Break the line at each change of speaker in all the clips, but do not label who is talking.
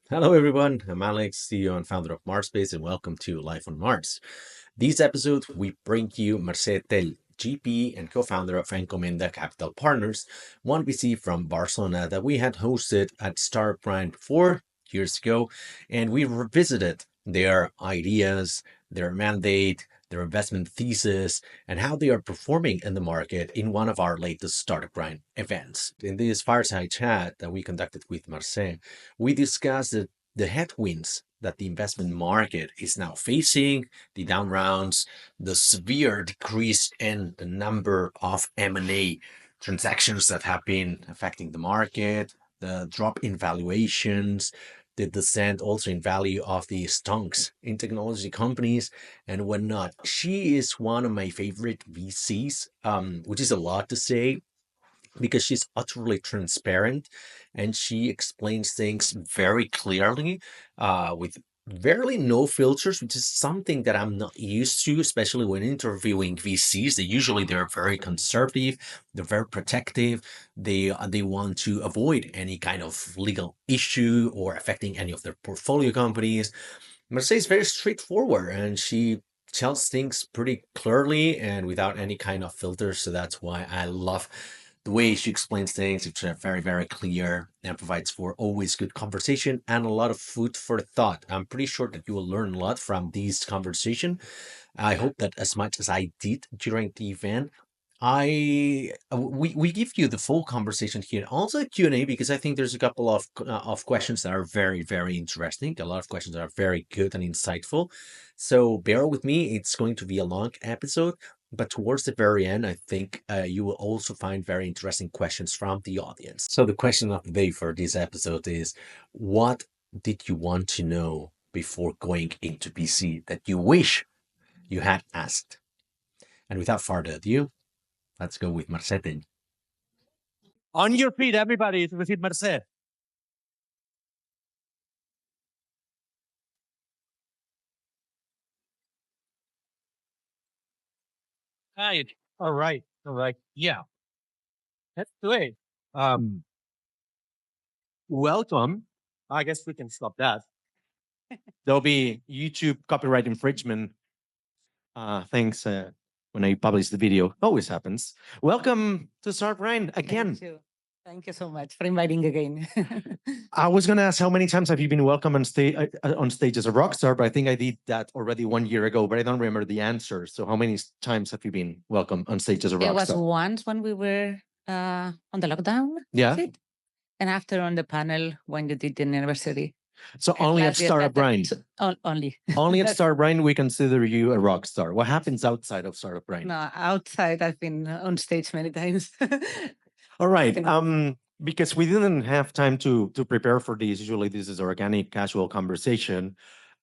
Hello, everyone. I'm Alex, CEO and founder of MarsBased, and welcome to Life on Mars. These episodes, we bring you Mercè Tell, GP and co-founder of Encomenda Capital Partners, one VC from Barcelona that we had hosted at Startup Grind 4 years ago, and we revisited their ideas, their mandate, their investment thesis, and how they are performing in the market in one of our latest Startup Grind events. In this fireside chat that we conducted with Mercè, we discussed the headwinds that the investment market is now facing, the down rounds, the severe decrease in the number of M&A transactions that have been affecting the market, the drop in valuations, the descent also in value of the stonks in technology companies and whatnot. She is one of my favorite VCs, which is a lot to say because she's utterly transparent and she explains things very clearly with barely no filters, which is something that I'm not used to, especially when interviewing VCs. They're very conservative, they're very protective. They want to avoid any kind of legal issue or affecting any of their portfolio companies. Mercedes is very straightforward and she tells things pretty clearly and without any kind of filters. So that's why I love the way she explains things. It's very, very clear and provides for always good conversation and a lot of food for thought. I'm pretty sure that you will learn a lot from these conversation. I hope that as much as I did during the event, we give you the full conversation here, also a Q&A, because I think there's a couple of questions that are very, very interesting. A lot of questions that are very good and insightful. So bear with me. It's going to be a long episode, but towards the very end, I think you will also find very interesting questions from the audience. So the question of the day for this episode is, what did you want to know before going into BC that you wish you had asked? And without further ado, let's go with Mercè Tell.
On your feet, everybody, to visit Mercè. Hi. All right. All right. Yeah. Let's do it. Welcome. I guess we can stop that. There'll be YouTube copyright infringement things when I publish the video. Always happens. Welcome to Startup Grind again.
Thank you. Thank you so much for inviting again.
I was going to ask how many times have you been welcome on stage as a rock star, but I think I did that already 1 year ago, but I don't remember the answer. So how many times have you been welcome on stage as a rock star?
It was once when we were on the lockdown.
Yeah.
And after on the panel when you did the anniversary.
So only at Startup Grind.
Only.
Only at Startup Grind we consider you a rock star. What happens outside of Startup Grind?
No, outside I've been on stage many times.
All right. Because we didn't have time to prepare for this. Usually this is organic, casual conversation.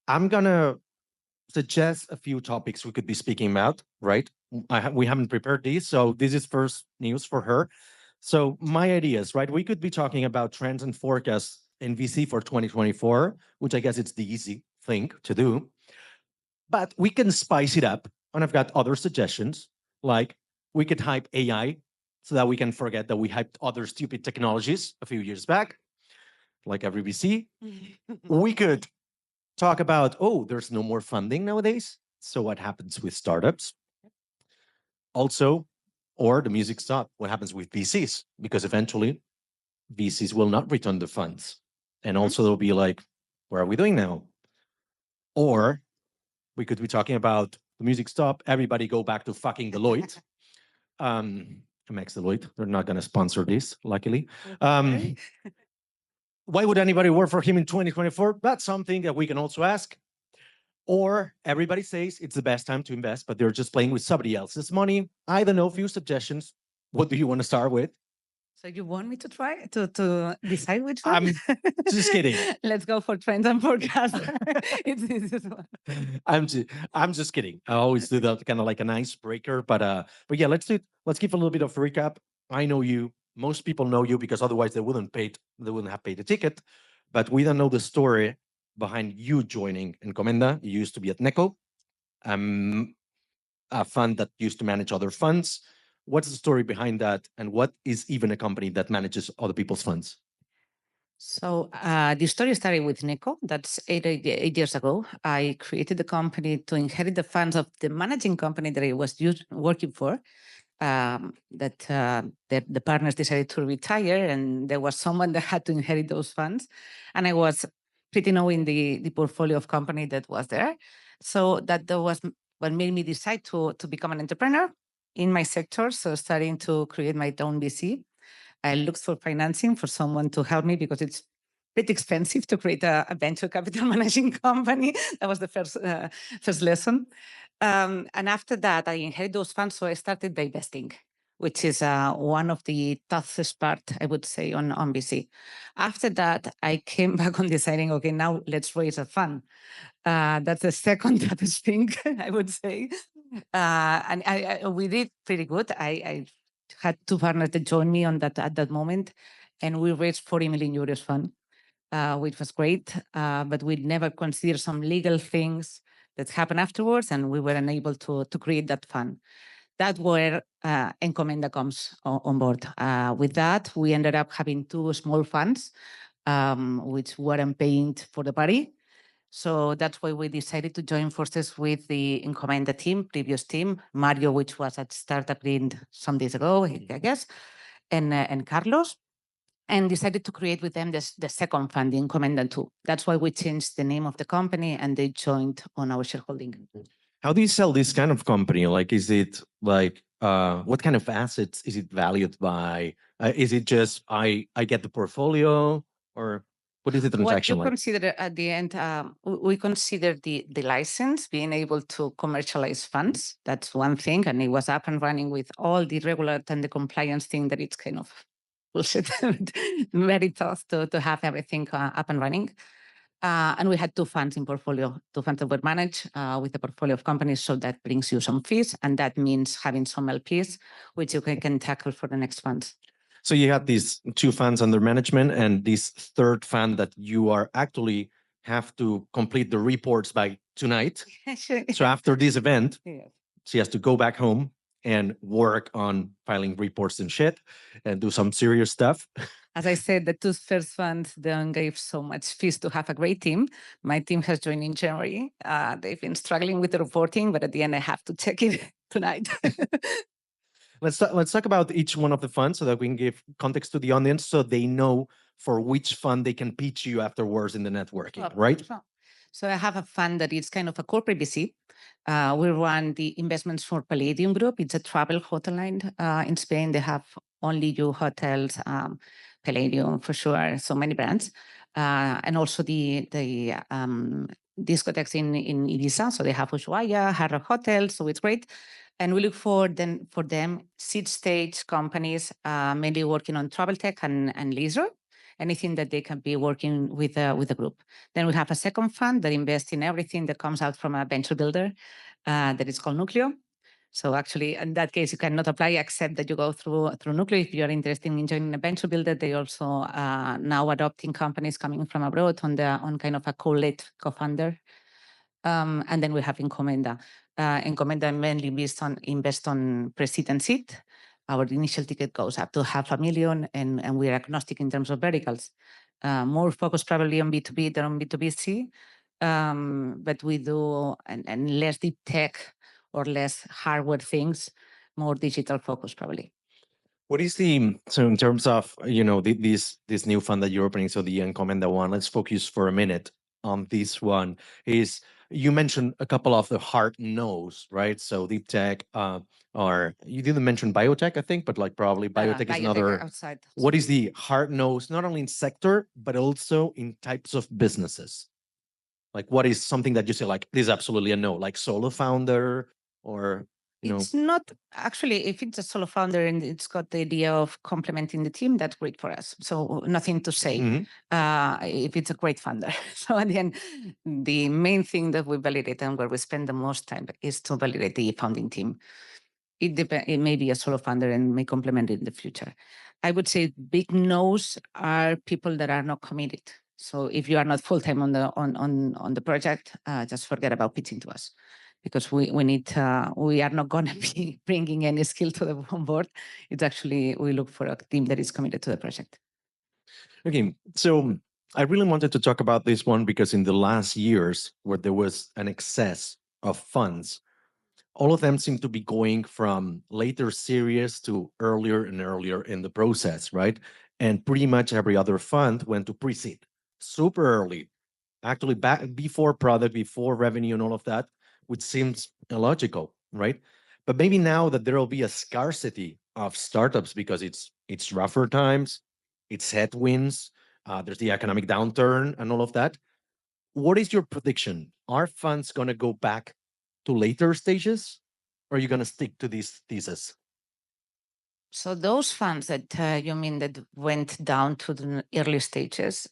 I'm gonna suggest a few topics we could be speaking about, right? We haven't prepared these, so this is first news for her. So my ideas, right? We could be talking about trends and forecasts in VC for 2024, which I guess it's the easy thing to do. But we can spice it up. And I've got other suggestions, like we could hype AI so that we can forget that we hyped other stupid technologies a few years back, like every VC. We could talk about, oh, there's no more funding nowadays. So what happens with startups? Also, or the music stop, what happens with VCs? Because eventually VCs will not return the funds. And also they'll be like, what are we doing now? Or we could be talking about the music stop, everybody go back to fucking Deloitte. MX Deloitte, they're not going to sponsor this, luckily. Why would anybody work for him in 2024? That's something that we can also ask. Or everybody says it's the best time to invest, but they're just playing with somebody else's money. I don't know, a few suggestions. What do you want to start with?
So you want me to try to decide which one?
I'm just kidding.
Let's go for trends and forecasts. It's this one.
I'm just kidding. I always do that kind of like an icebreaker, but yeah, let's give a little bit of recap. I know you. Most people know you because otherwise they wouldn't have paid the ticket. But we don't know the story behind you joining Encomenda. You used to be at Neco, a fund that used to manage other funds. What's the story behind that? And what is even a company that manages other people's funds?
So the story started with Nico. That's eight years ago. I created the company to inherit the funds of the managing company that I was working for. The partners decided to retire, and there was someone that had to inherit those funds. And I was pretty knowing the portfolio of company that was there. So that was what made me decide to become an entrepreneur in my sector. So starting to create my own VC. I looked for financing for someone to help me because it's pretty expensive to create a venture capital managing company. That was the first lesson. And after that, I inherited those funds, so I started divesting, which is one of the toughest part, I would say, on VC. After that, I came back on deciding, okay, now let's raise a fund. That's the second toughest thing, I would say. And we did pretty good. I had two partners that joined me on that at that moment, and we raised 40 million euros fund, which was great. But we never considered some legal things that happened afterwards, and we were unable to create that fund. That's where Encomenda comes on board. With that, we ended up having two small funds, which weren't paying for the party. So that's why we decided to join forces with the Encomenda team, previous team, Mario, which was at Startup Grind some days ago, I guess, and Carlos, and decided to create with them the second fund, the Encomenda 2. That's why we changed the name of the company, and they joined on our shareholding.
How do you sell this kind of company? Like, is it like, what kind of assets is it valued by? Is it just, I get the portfolio, or what is the transaction
What you
like?
consider at the end, we consider the license, being able to commercialize funds. That's one thing. And it was up and running with all the regular and the compliance thing that it's kind of bullshit, very tough to have everything up and running. And we had two funds in portfolio, two funds that were managed with a portfolio of companies. So that brings you some fees. And that means having some LPs, which you can tackle for the next funds.
So you had these two funds under management and this third fund that you are actually have to complete the reports by tonight. So after this event, she has to go back home and work on filing reports and shit and do some serious stuff.
As I said, the two first funds don't give so much fees to have a great team. My team has joined in January. They've been struggling with the reporting, but at the end, I have to check it tonight.
Let's talk about each one of the funds so that we can give context to the audience so they know for which fund they can pitch you afterwards in the networking, right?
So I have a fund that is kind of a corporate VC. We run the investments for Palladium Group. It's a travel hotel line in Spain. They have only you hotels, Palladium for sure, so many brands. And also the discotheques in Ibiza. So they have Ushuaia, Hard Rock Hotel, so it's great. And we look for them seed stage companies, mainly working on travel tech and leisure, anything that they can be working with a group. Then we have a second fund that invests in everything that comes out from a venture builder that is called Nucleo. So actually, in that case, you cannot apply except that you go through Nucleo. If you are interested in joining a venture builder, they also now adopting companies coming from abroad on kind of a co-led co-founder. And then we have Encomenda. Encomenda mainly invest on pre-seed seed. Our initial ticket goes up to 500,000, and we are agnostic in terms of verticals. More focused probably on B2B than on B2B2C, but we do and less deep tech or less hardware things, more digital focus probably.
What is so in terms of, this new fund that you're opening, so the Encomenda one, let's focus for a minute on this one. Is you mentioned a couple of the hard no's, right? So deep tech, or you didn't mention biotech, I think, but like probably biotech is another.
Outside.
What is the hard no's, not only in sector, but also in types of businesses? Like what is something that you say, like, this is absolutely a no, like solo founder or...
It's not actually, if it's a solo founder and it's got the idea of complementing the team, that's great for us. So nothing to say if it's a great founder. So at the end, the main thing that we validate and where we spend the most time is to validate the founding team. It may be a solo founder and may complement it in the future. I would say big no's are people that are not committed. So if you are not full-time on the project, just forget about pitching to us. Because we are not going to be bringing any skill to the board. It's actually, we look for a team that is committed to the project.
Okay, so I really wanted to talk about this one because in the last years where there was an excess of funds, all of them seem to be going from later series to earlier and earlier in the process, right? And pretty much every other fund went to pre-seed super early, actually back before product, before revenue and all of that, which seems illogical, right? But maybe now that there will be a scarcity of startups because it's rougher times, it's headwinds, there's the economic downturn and all of that. What is your prediction? Are funds going to go back to later stages, or are you going to stick to this thesis?
So those funds that you mean that went down to the early stages,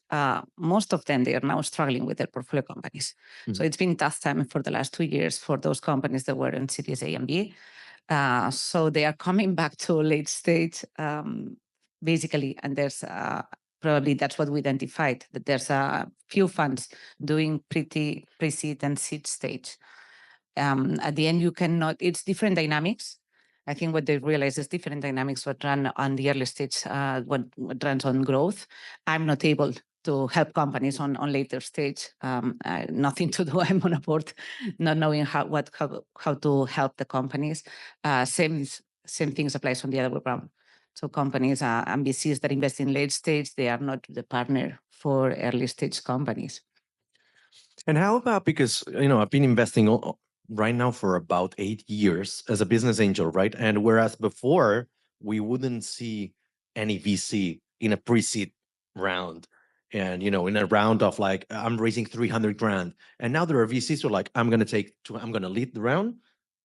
most of them, they are now struggling with their portfolio companies. So it's been tough time for the last 2 years for those companies that were in Series A and B. So they are coming back to late stage, basically, and there's probably that's what we identified, that there's a few funds doing pretty pre-seed and seed stage. At the end, you cannot, it's different dynamics. I think what they realize is different dynamics what run on the early stage, what runs on growth. I'm not able to help companies on later stage. Nothing to do. I'm on a board, not knowing how to help the companies. Same things applies on the other way around. So companies and VCs that invest in late stage, they are not the partner for early stage companies.
And how about, because I've been investing right now for about 8 years as a business angel, right? And whereas before we wouldn't see any VC in a pre-seed round, and in a round of like I'm raising 300 grand, and now there are VCs who are like I'm going to lead the round,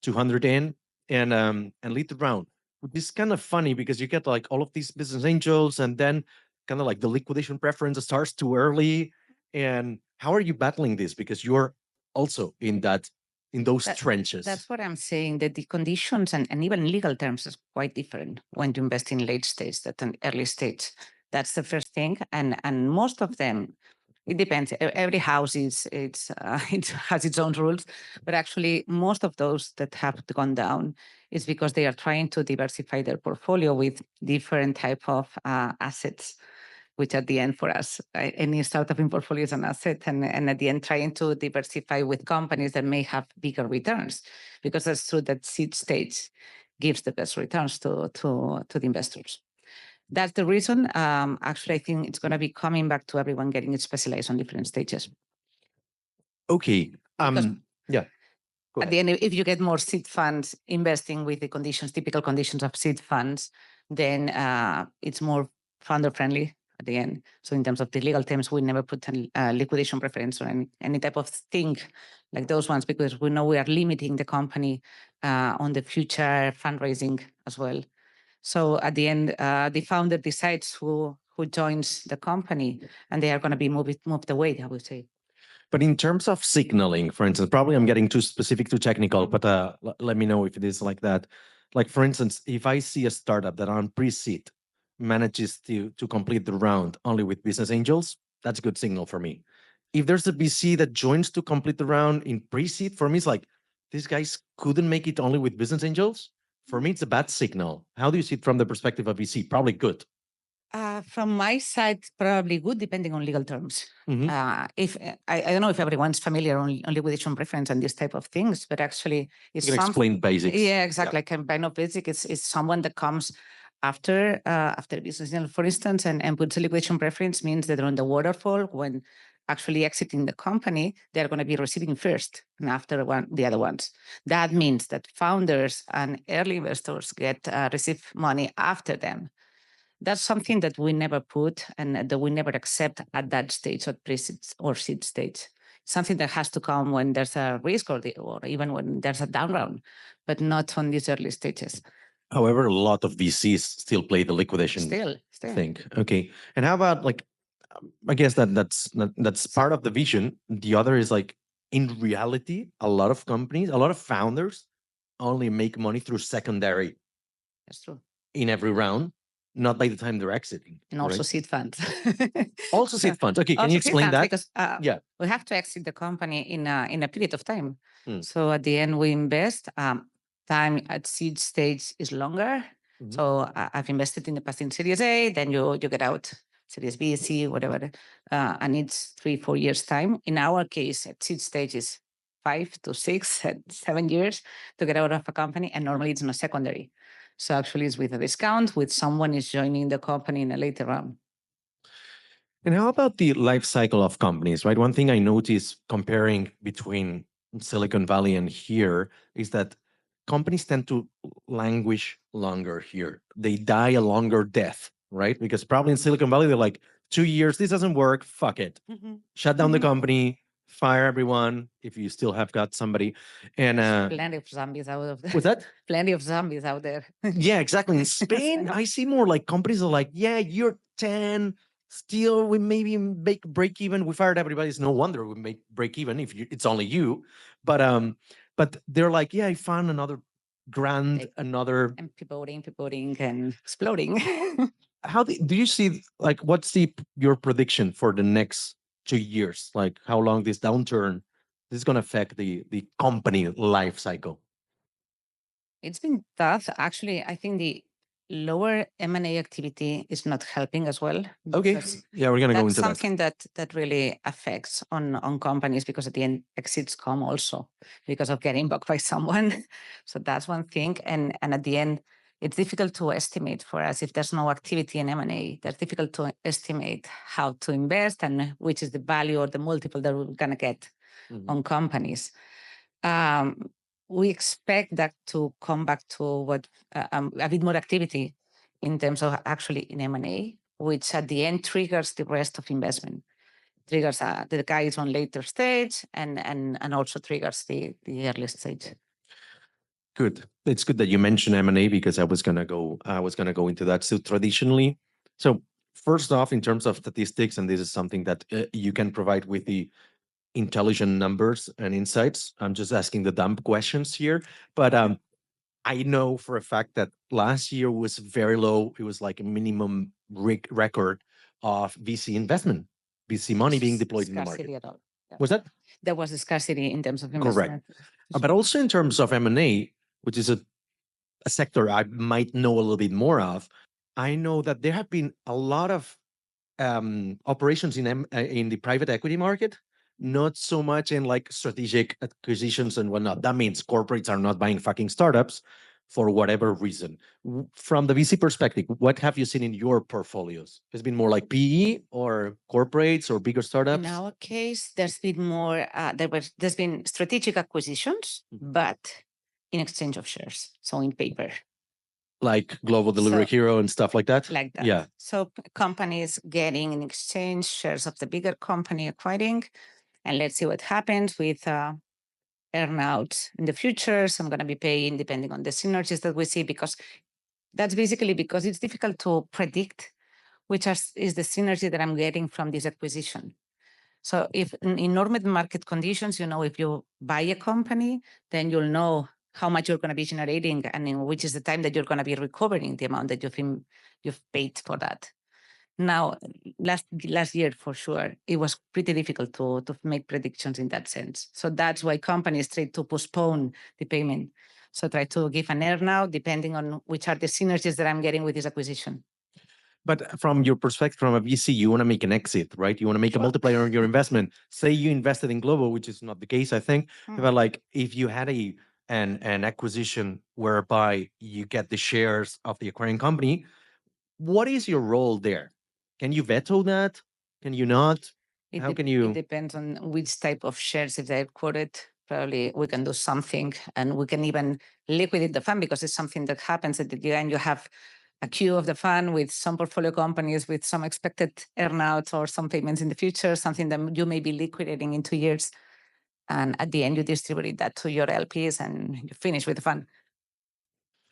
200 in, and lead the round. Which is kind of funny because you get like all of these business angels, and then kind of like the liquidation preference starts too early. And how are you battling this? Because you're also in those trenches.
That's what I'm saying, that the conditions and even legal terms is quite different when you invest in late stage than an early stage. That's the first thing. And most of them, it depends. Every house it has its own rules, but actually most of those that have gone down is because they are trying to diversify their portfolio with different type of assets, which at the end for us, any startup in portfolio is an asset, and at the end trying to diversify with companies that may have bigger returns, because that's true that seed stage gives the best returns to the investors. That's the reason. Actually, I think it's going to be coming back to everyone getting specialized on different stages.
Okay. Yeah.
At the end, if you get more seed funds investing with the typical conditions of seed funds, then it's more founder friendly at the end. So in terms of the legal terms, we never put a liquidation preference or any type of thing like those ones, because we know we are limiting the company on the future fundraising as well. So at the end, the founder decides who joins the company, and they are going to be moved away, I would say.
But in terms of signaling, for instance, probably I'm getting too specific, too technical, but let me know if it is like that. Like, for instance, if I see a startup that on pre-seed manages to complete the round only with business angels, that's a good signal for me. If there's a VC that joins to complete the round in pre-seed, for me, it's like, these guys couldn't make it only with business angels. For me, it's a bad signal. How do you see it from the perspective of VC? Probably good.
From my side, probably good, depending on legal terms. If I don't know if everyone's familiar on liquidation preference and this type of things, but actually, it's
you can explain basics.
Yeah, exactly. Like kind of basic. It's someone that comes after business, for instance, and puts a liquidation preference, means that they're on the waterfall when actually exiting the company, they're going to be receiving first, and after the other ones. That means that founders and early investors receive money after them. That's something that we never put and that we never accept at that stage, at pre-seed or seed stage. Something that has to come when there's a risk or even when there's a down round, but not on these early stages.
However, a lot of VCs still play the liquidation thing. Okay. And how about I guess that's part of the vision. The other is like, in reality, a lot of companies, a lot of founders only make money through secondary.
That's true.
In every round, not by the time they're exiting.
And also seed funds.
Also seed funds. Okay, can you explain that?
Because we have to exit the company in a period of time. So at the end, we invest. Time at seed stage is longer. So I've invested in the past in Series A, then you get out Series B, C, whatever, and it's 3-4 years time. In our case, at seed stage is 5 to 6, 7 years to get out of a company, and normally it's not secondary. So actually, it's with a discount, with someone is joining the company in a later round.
And how about the life cycle of companies, right? One thing I notice comparing between Silicon Valley and here is that companies tend to languish longer here. They die a longer death, right? Because probably in Silicon Valley, they're like, 2 years, this doesn't work, fuck it. Shut down the company, fire everyone if you still have got somebody. And
plenty of zombies out of there.
what's that?
Plenty of zombies out there.
Yeah, exactly. In Spain, I see more like companies are like, yeah, you're 10, still we maybe make break even. We fired everybody. It's no wonder we make break even if it's only you. But they're like, yeah, I found another grant, another.
And pivoting and exploding.
How do you see, like, what's your prediction for the next 2 years? Like how long this downturn is going to affect the company life cycle?
It's been tough. Actually, I think the lower M&A activity is not helping as well.
Okay. Yeah, we're going to go into
something that really affects on companies, because at the end exits come also because of getting bought by someone. So that's one thing. And at the end, it's difficult to estimate for us if there's no activity in M&A. It's difficult to estimate how to invest and which is the value or the multiple that we're going to get on companies. We expect that to come back to what a bit more activity in terms of actually in M&A, which at the end triggers the rest of investment, triggers the guys on later stage and also triggers the early stage.
Good. It's good that you mentioned M&A because I was gonna go into that. So traditionally, first off, in terms of statistics, and this is something that you can provide with the intelligent numbers and insights. I'm just asking the dumb questions here, but I know for a fact that last year was very low. It was like a minimum record of VC investment, VC money being deployed in the market.
At all. Yeah.
Was that?
There was a scarcity in terms of investment.
Correct. But also in terms of M&A, which is a sector I might know a little bit more of, I know that there have been a lot of operations in the private equity market, not so much in like strategic acquisitions and whatnot. That means corporates are not buying fucking startups for whatever reason. From the VC perspective, what have you seen in your portfolios? It's been more like PE or corporates or bigger startups?
In our case, there's been more, there's been strategic acquisitions, but in exchange of shares, so in paper.
Like Global Delivery Hero and stuff like that?
Like that.
Yeah.
So companies getting in exchange shares of the bigger company acquiring, and let's see what happens with earnouts in the future. So I'm going to be paying depending on the synergies that we see, because that's basically because it's difficult to predict which is the synergy that I'm getting from this acquisition. So if in normal market conditions, if you buy a company, then you'll know how much you're going to be generating and in which is the time that you're going to be recovering the amount that you've paid for that. Now, last year, for sure, it was pretty difficult to make predictions in that sense. So that's why companies try to postpone the payment. So try to give an earnout depending on which are the synergies that I'm getting with this acquisition.
But from your perspective, from a VC, you want to make an exit, right? You want to make a multiplier on your investment. Say you invested in Global, which is not the case, I think. But like if you had an acquisition whereby you get the shares of the acquiring company, what is your role there? Can you veto that? Can you not? How can you?
It depends on which type of shares. If they're quoted, probably we can do something, and we can even liquidate the fund, because it's something that happens at the end. You have a queue of the fund with some portfolio companies with some expected earnouts or some payments in the future, something that you may be liquidating in 2 years. And at the end, you distribute that to your LPs and you finish with the fund.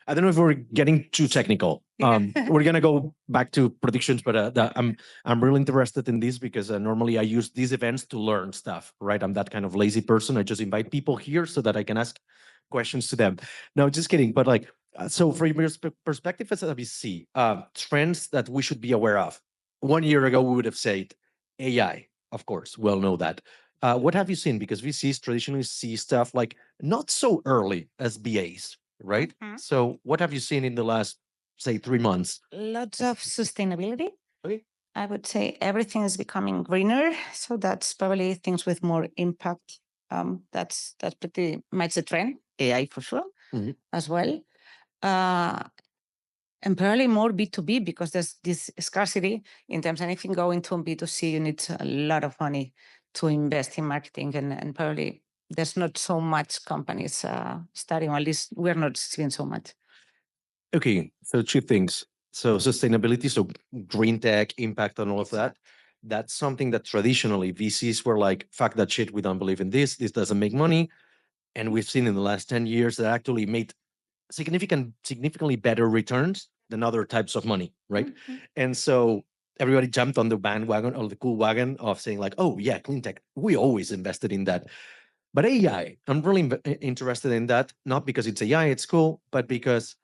I don't know if we're getting too technical. We're gonna go back to predictions, but I'm really interested in this because normally I use these events to learn stuff. Right? I'm that kind of lazy person. I just invite people here so that I can ask questions to them. No, just kidding. But like, so from your perspective as a VC, trends that we should be aware of. 1 year ago, we would have said AI. Of course, we'll know that. What have you seen? Because VCs traditionally see stuff like not so early as BAs. Right? So what have you seen in the last, say, 3 months?
Lots of sustainability.
Okay.
I would say everything is becoming greener. So that's probably things with more impact. That's pretty much the trend. AI for sure as well. And probably more B2B because there's this scarcity in terms of anything going to B2C, you need a lot of money to invest in marketing. And probably there's not so much companies starting, or at least we're not seeing so much.
Okay, so two things. So sustainability, so green tech, impact and all of that. That's something that traditionally VCs were like, fuck that shit, we don't believe in this doesn't make money. And we've seen in the last 10 years that actually made significantly better returns than other types of money, right? And so everybody jumped on the bandwagon or the cool wagon of saying like, oh yeah, clean tech, we always invested in that. But AI, I'm really interested in that, not because it's AI, it's cool, but because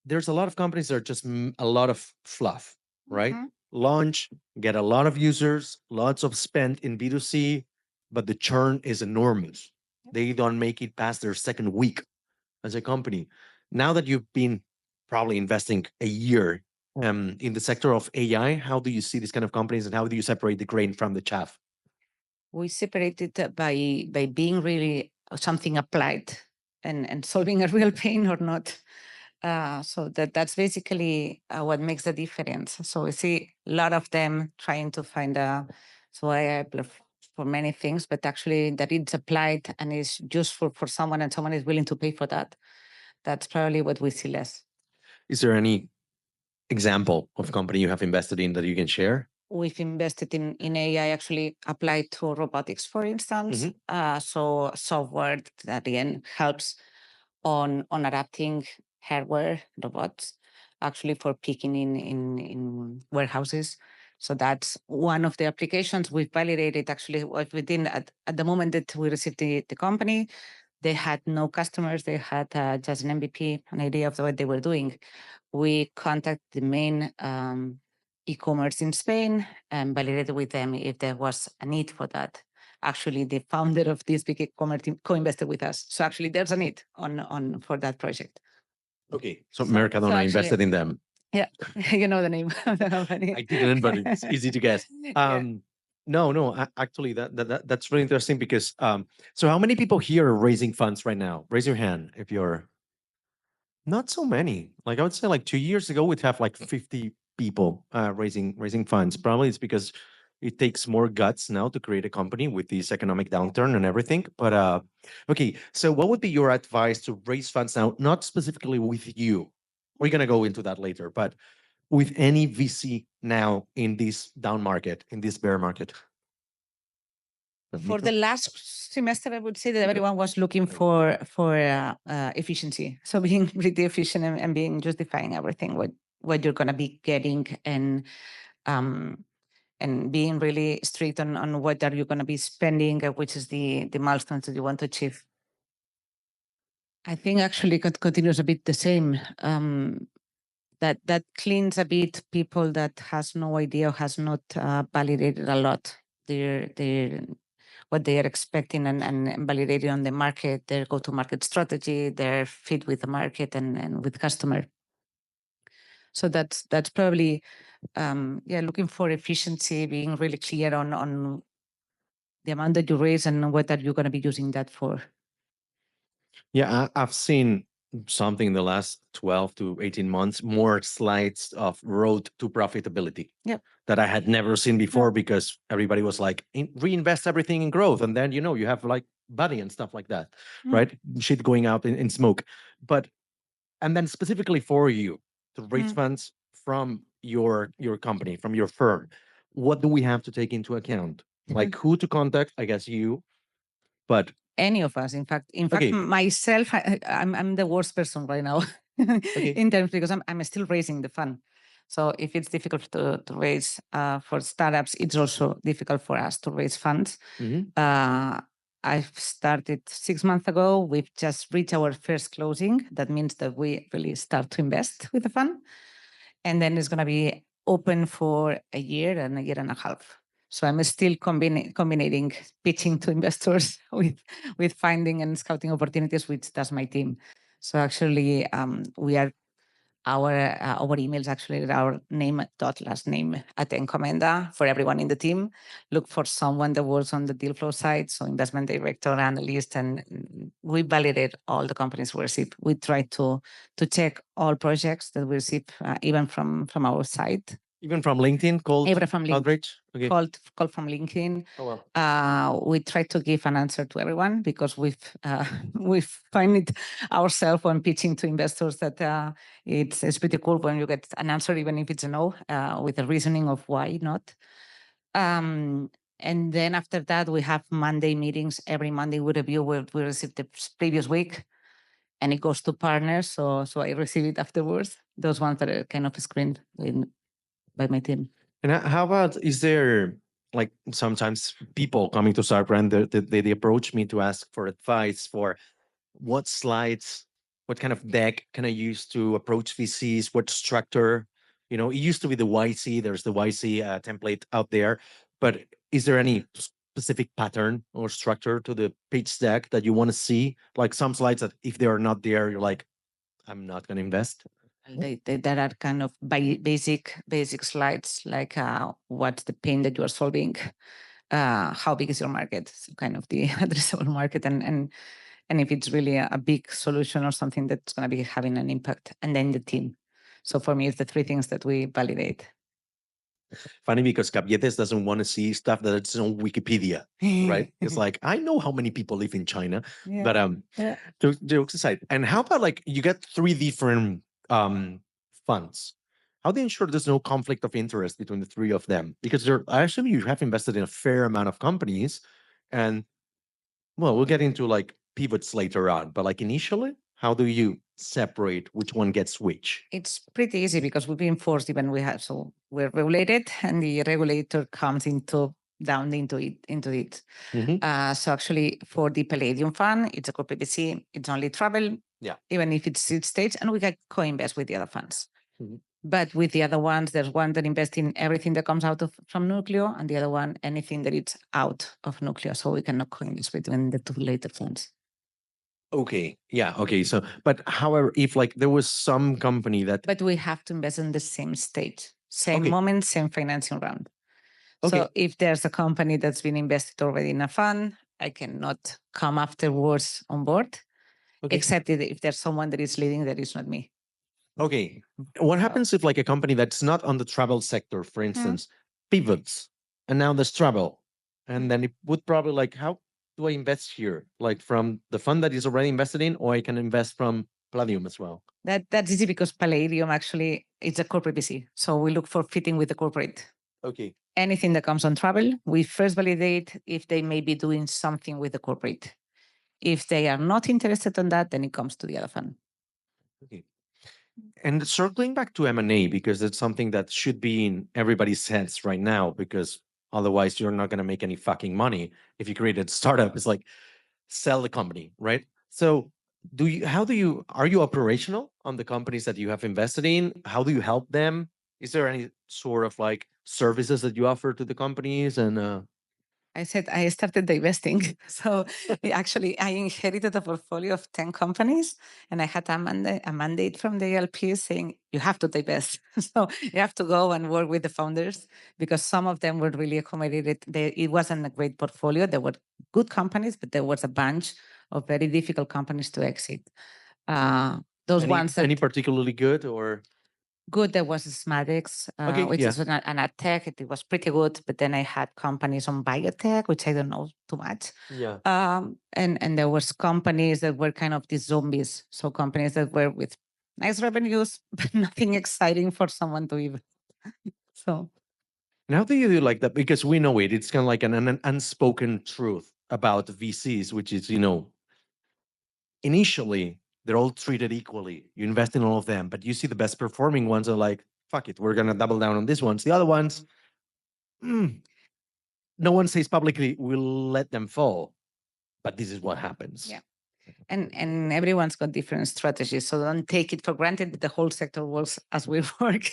there's a lot of companies that are just a lot of fluff, right? Launch, get a lot of users, lots of spend in B2C, but the churn is enormous. They don't make it past their second week as a company. Now that you've been probably investing a year in the sector of AI, how do you see these kind of companies and how do you separate the grain from the chaff?
We separate it by being really something applied and solving a real pain or not. So that's basically what makes the difference. So we see a lot of them trying to find AI for many things, but actually that it's applied and is useful for someone and someone is willing to pay for that. That's probably what we see less.
Is there any example of company you have invested in that you can share?
We've invested in AI actually applied to robotics, for instance. So software that again helps on adapting hardware robots actually for picking in warehouses. So that's one of the applications we've validated actually within at the moment that we received the company. They had no customers. They had just an MVP, an idea of what they were doing. We contacted the main e-commerce in Spain and validated with them if there was a need for that. Actually, the founder of this big e-commerce team co-invested with us. So actually, there's a need on for that project.
Okay, so Mercadona
actually,
invested in them.
Yeah, you know the name of the company.
I didn't, but it's easy to guess. No, actually, that's really interesting because so how many people here are raising funds right now? Raise your hand if you're. Not so many. Like I would say, like 2 years ago, we'd have like 50 people raising funds. Probably it's because it takes more guts now to create a company with this economic downturn and everything. But okay, so what would be your advice to raise funds now? Not specifically with you. We're gonna go into that later, but with any VC now in this down market, in this bear market.
For the last semester, I would say that everyone was looking for efficiency. So being pretty efficient and being justifying everything what you're gonna be getting and being really strict on what are you gonna be spending, which is the milestones that you want to achieve. I think actually it continues a bit the same. That cleans a bit people that has no idea, has not validated a lot what they are expecting and validating on the market, their go-to-market strategy, their fit with the market and with customer. So that's probably looking for efficiency, being really clear on the amount that you raise and what are you going to be using that for.
Yeah, I've seen something in the last 12 to 18 months, more slides of road to profitability that I had never seen before because everybody was like, reinvest everything in growth. And then, you have like Buddy and stuff like that, right? Shit going out in smoke. And then specifically for you to raise funds from your company, from your firm, what do we have to take into account? Like who to contact, I guess you, but
any of us, in fact, myself, I'm the worst person right now in terms because I'm still raising the fund. So if it's difficult to raise for startups, it's also difficult for us to raise funds. I've started 6 months ago. We've just reached our first closing. That means that we really start to invest with the fund, and then it's going to be open for a year and a half. So I'm still combining pitching to investors with finding and scouting opportunities, which does my team. So actually, we are our emails actually our name dot last name at Encomenda for everyone in the team. Look for someone that works on the deal flow side, so investment director, analyst, and we validate all the companies we receive. We try to check all projects that we receive, even from our site.
Even from LinkedIn, cold
Even from LinkedIn.
outreach? Okay.
Called from LinkedIn.
Oh, well.
We try to give an answer to everyone because we've find it ourselves when pitching to investors that it's pretty cool when you get an answer, even if it's a no, with a reasoning of why not. And then after that, we have Monday meetings. Every Monday we review what we received the previous week, and it goes to partners. So I receive it afterwards. Those ones that are kind of screened by my team.
And how about, is there like sometimes people coming to Startup Grind, they approach me to ask for advice for what slides, what kind of deck can I use to approach VCs, what structure? You know, it used to be the YC, there's the YC template out there, but is there any specific pattern or structure to the pitch deck that you want to see? Like some slides that if they are not there, you're like, I'm not going to invest.
There are kind of basic slides, like what's the pain that you are solving, how big is your market, so kind of the addressable market, and if it's really a big solution or something that's going to be having an impact, and then the team. So for me, it's the three things that we validate.
Funny because Capietes doesn't want to see stuff that's on Wikipedia, right? It's like, I know how many people live in China,
Yeah.
but jokes aside. And how about like you get 3 different funds? How do you ensure there's no conflict of interest between the 3 of them? Because I assume you have invested in a fair amount of companies, and well, we'll get into like pivots later on, but like initially, how do you separate which one gets which?
It's pretty easy because we've been forced, even we're regulated, and the regulator comes down into it. So actually, for the Palladium fund, it's a corporate VC. It's only travel, even if it's seed stage, and we can co-invest with the other funds. But with the other ones, there's one that invests in everything that comes out from Nucleo, and the other one, anything that is out of Nucleo. So we cannot co-invest between the two later funds.
Okay. Yeah. Okay. So, but however, if like there was some company that.
But we have to invest in the same stage, same moment, same financing round. So if there's a company that's been invested already in a fund, I cannot come afterwards on board, except if there's someone that is leading that is not me.
Okay. What happens if like a company that's not on the travel sector, for instance, pivots and now there's travel, and then it would probably like, how do I invest here? Like from the fund that is already invested in, or I can invest from Palladium as well?
That's easy because Palladium actually it's a corporate VC. So we look for fitting with the corporate.
Okay.
Anything that comes on travel, we first validate if they may be doing something with the corporate. If they are not interested in that, then it comes to the other fund.
Okay. And circling back to M&A, because it's something that should be in everybody's heads right now, because otherwise you're not going to make any fucking money. If you create a startup, it's like sell the company, right? So are you operational on the companies that you have invested in? How do you help them? Is there any sort of like services that you offer to the companies? And
I said I started divesting. So actually, I inherited a portfolio of 10 companies, and I had a mandate from the LPs saying, you have to divest. So you have to go and work with the founders, because some of them were really accommodated. It wasn't a great portfolio. There were good companies, but there was a bunch of very difficult companies to exit.
Any particularly good or?
Good, there was Smadex, which is an ad tech. It was pretty good, but then I had companies on biotech, which I don't know too much.
Yeah.
And there was companies that were kind of these zombies. So companies that were with nice revenues, but nothing exciting for someone to even. So.
And how do you do like that? Because we know it's kind of like an unspoken truth about VCs, which is, initially they're all treated equally. You invest in all of them, but you see the best performing ones are like, fuck it, we're going to double down on these ones. The other ones, no one says publicly, we'll let them fall. But this is what happens.
Yeah. And everyone's got different strategies. So don't take it for granted that the whole sector works as we work.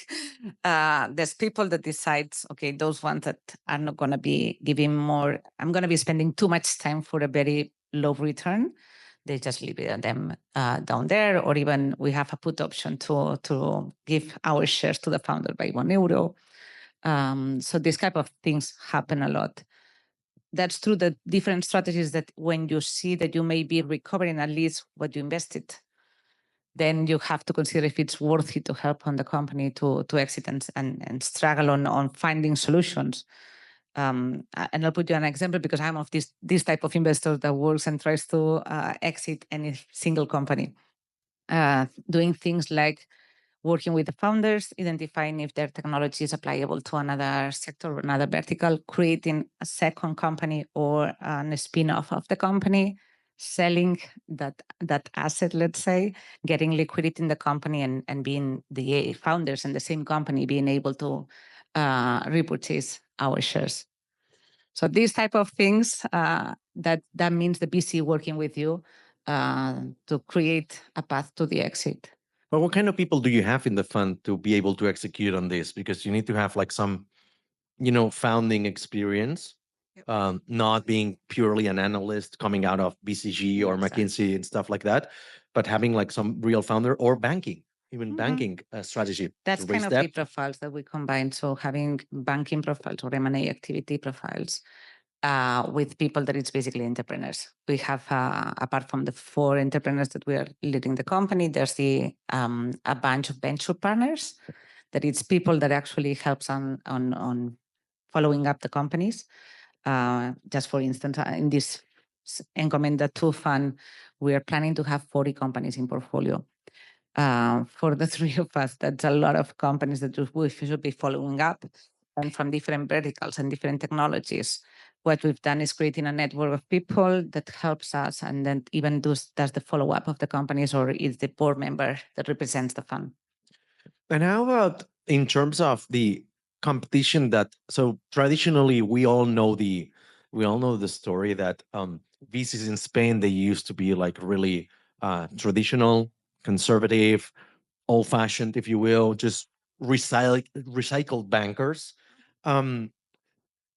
There's people that decides, okay, those ones that are not going to be giving more, I'm going to be spending too much time for a very low return. they just leave them down there, or even we have a put option to give our shares to the founder by €1. So these type of things happen a lot. That's true that different strategies that when you see that you may be recovering at least what you invested, then you have to consider if it's worth it to help on the company to exit and struggle on finding solutions. And I'll put you an example because I'm of this type of investor that works and tries to exit any single company. Doing things like working with the founders, identifying if their technology is applicable to another sector or another vertical, creating a second company or a spin-off of the company, selling that asset, let's say, getting liquidity in the company and being the founders in the same company, being able to repurchase our shares. So these type of things, that means the VC working with you to create a path to the exit.
But what kind of people do you have in the fund to be able to execute on this? Because you need to have like some, founding experience, not being purely an analyst coming out of BCG or
Exactly.
McKinsey and stuff like that, but having like some real founder or banking, even banking strategy.
That's
to
kind
raise
of the
debt.
profiles that we combine. So having banking profiles or M&A activity profiles with people that it's basically entrepreneurs. We have, apart from the 4 entrepreneurs that we are leading the company, there's a bunch of venture partners that it's people that actually helps on following up the companies. Just for instance, in this Encomenda 2 fund, we are planning to have 40 companies in portfolio. For the 3 of us, that's a lot of companies that we should be following up, and from different verticals and different technologies. What we've done is creating a network of people that helps us, and then even does the follow-up of the companies, or is the board member that represents the fund.
And how about in terms of the competition so traditionally we all know the story that VCs in Spain, they used to be like really traditional, conservative, old-fashioned, if you will, just recycled bankers.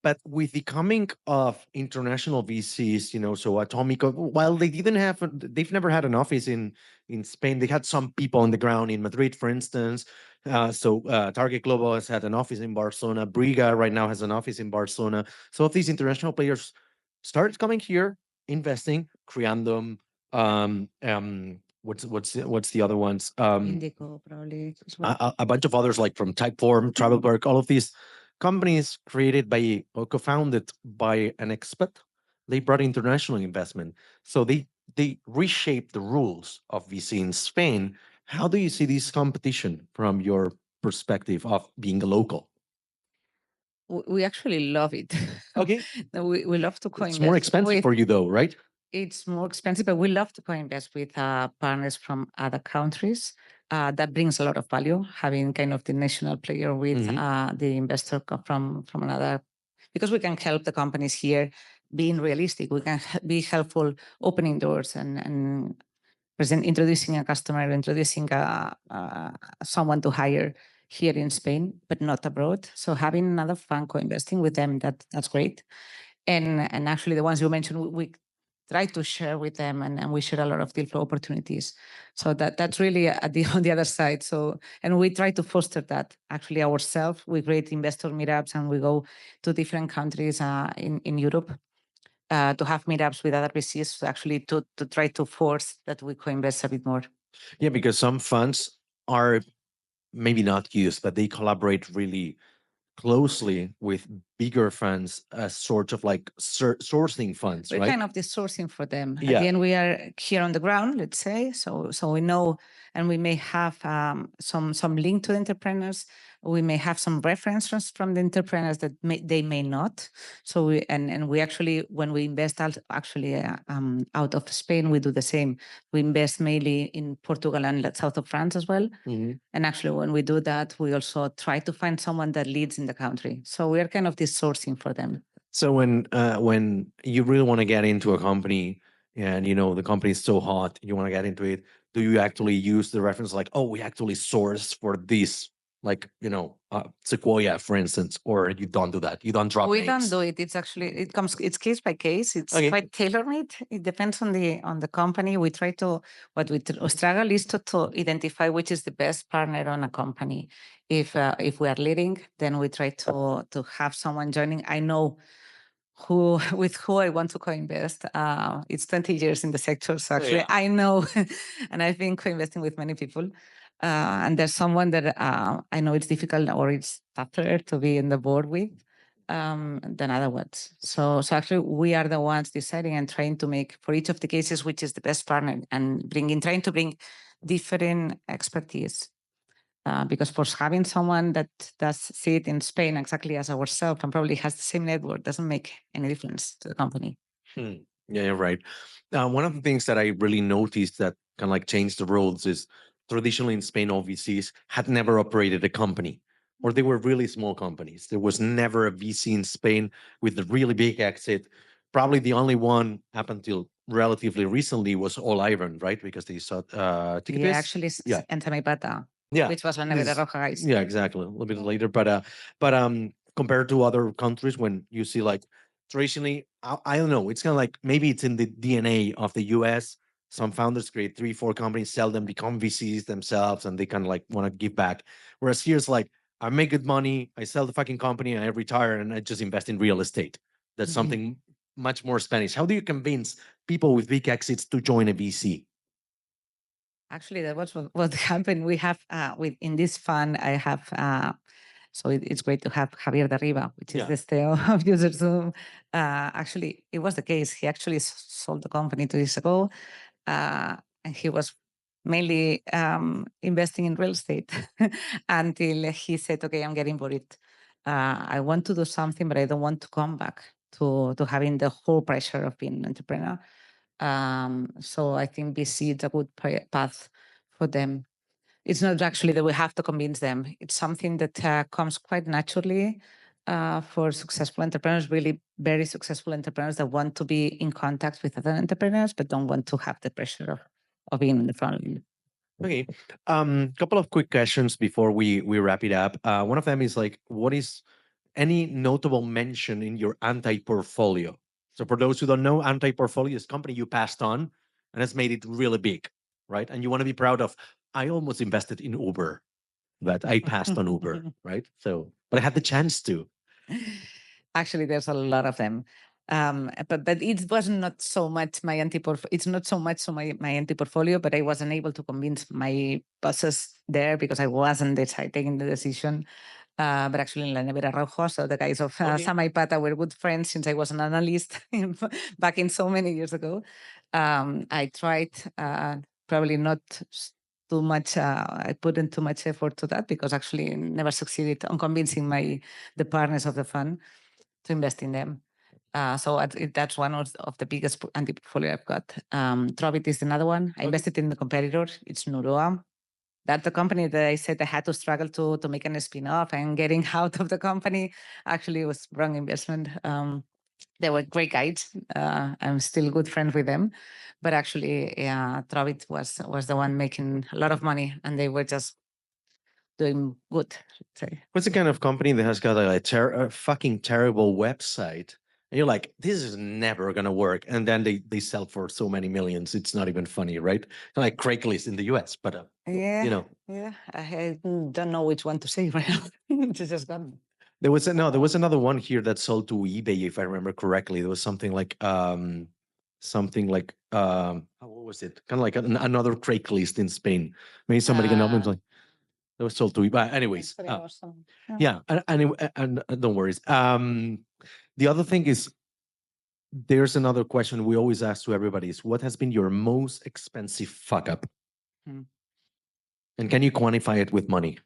But with the coming of international VCs, so Atomico, while they've never had an office in Spain. They had some people on the ground in Madrid, for instance. Target Global has had an office in Barcelona. Briga right now has an office in Barcelona. So if these international players started coming here, investing, Creandum, what's the other ones?
Indico, probably as well.
A bunch of others like from Typeform, Travelberg, all of these companies created by or co-founded by an expat. They brought international investment. So they reshaped the rules of VC in Spain. How do you see this competition from your perspective of being a local?
We actually love it.
Okay.
We love to co-invest.
It's more expensive for you though, right?
It's more expensive, but we love to co-invest with partners from other countries. That brings a lot of value, having kind of the national player with the investor from another, because we can help the companies here being realistic. We can be helpful opening doors and introducing a customer, introducing someone to hire here in Spain, but not abroad. So having another fund co-investing with them, that's great. And actually the ones you mentioned, we try to share with them, and we share a lot of deal flow opportunities. So that's really on the other side. So, and we try to foster that actually ourselves. We create investor meetups, and we go to different countries in Europe to have meetups with other VCs, actually to try to force that we co-invest a bit more.
Yeah, because some funds are maybe not used, but they collaborate really closely with bigger funds as sort of like sourcing funds,
We're
right?
kind of the sourcing for them.
Yeah.
At the end, we are here on the ground, let's say. So we know, and we may have some link to the entrepreneurs. We may have some references from the entrepreneurs that they may not. So we actually, when we invest out of Spain, we do the same. We invest mainly in Portugal and south of France as well. And actually, when we do that, we also try to find someone that leads in the country. So we are kind of this sourcing for them.
So when you really want to get into a company and the company is so hot, you want to get into it, do you actually use the reference like, oh, we actually source for this like, Sequoia, for instance, or you don't do that? You don't drop
We
names?
don't do it. It's actually it's case by case. It's
Okay.
quite tailor made. It depends on the company. We try to struggle is to identify which is the best partner on a company. If we are leading, then we try to have someone joining. I know with who I want to co-invest. It's 20 years in the sector, so actually
yeah.
I know, and I've been co-investing with many people. And there's someone that I know it's difficult or it's tougher to be in the board with than other ones. So actually we are the ones deciding and trying to make for each of the cases which is the best partner and trying to bring different expertise. Because for having someone that does sit in Spain exactly as ourselves and probably has the same network doesn't make any difference to the company.
Yeah, you're right. One of the things that I really noticed that kind of like changed the roles is traditionally in Spain, all VCs had never operated a company, or they were really small companies. There was never a VC in Spain with a really big exit. Probably the only one up until relatively recently was All Iron, right? Because they saw
Yeah, actually, Encomenda, which was one of the Roja guys.
Yeah, exactly. A little bit later, but compared to other countries, when you see like traditionally, I don't know, it's kind of like maybe it's in the DNA of the US. Some founders create 3, 4 companies, sell them, become VCs themselves, and they kind of like want to give back. Whereas here it's like, I make good money, I sell the fucking company, I retire, and I just invest in real estate. That's something much more Spanish. How do you convince people with big exits to join a VC?
Actually, that was what happened. We have in this fund, I have. So it's great to have Javier Derriba, which is the CEO of UserZoom. Actually, it was the case. He actually sold the company 2 years ago, and he was mainly investing in real estate until he said, "Okay, I'm getting worried. I want to do something, but I don't want to come back to having the whole pressure of being an entrepreneur." So I think VC is a good path for them. It's not actually that we have to convince them. It's something that comes quite naturally for successful entrepreneurs, really very successful entrepreneurs that want to be in contact with other entrepreneurs, but don't want to have the pressure of being in the front.
Okay. Couple of quick questions before we wrap it up. One of them is like, what is any notable mention in your anti-portfolio? So for those who don't know, anti-portfolio is a company you passed on and has made it really big, right? And you want to be proud of, I almost invested in Uber, but I passed on Uber, right? So, but I had the chance to.
Actually, there's a lot of them. But it was not so much my it's not so much my anti-portfolio, but I wasn't able to convince my bosses there because I wasn't taking the decision. But actually in La Nevera Rojo, so the guys of Sam y Pata were good friends since I was an analyst back in so many years ago. I tried probably not too much. I put in too much effort to that because actually never succeeded on convincing the partners of the fund to invest in them. So that's one of the biggest anti-portfolio I've got. Trovit is another one. I invested in the competitor. It's Nuroa. That's the company that I said I had to struggle to make a spin-off, and getting out of the company actually was wrong investment. They were great guys. I'm still good friends with them, but actually, Trovit was the one making a lot of money, and they were just doing good.
What's the kind of company that has got a fucking terrible website? And you're like, this is never going to work. And then they sell for so many millions. It's not even funny, right? Like Craigslist in the US, but,
Yeah. I don't know which one to say right now. It's just gone.
There was another one here that sold to eBay, if I remember correctly. There was something like what was it? Kind of like another Craigslist in Spain. Maybe somebody can help me. Like, it was sold to eBay. But anyways, yeah, and don't worry. The other thing is, there's another question we always ask to everybody: is what has been your most expensive fuck up? And can you quantify it with money?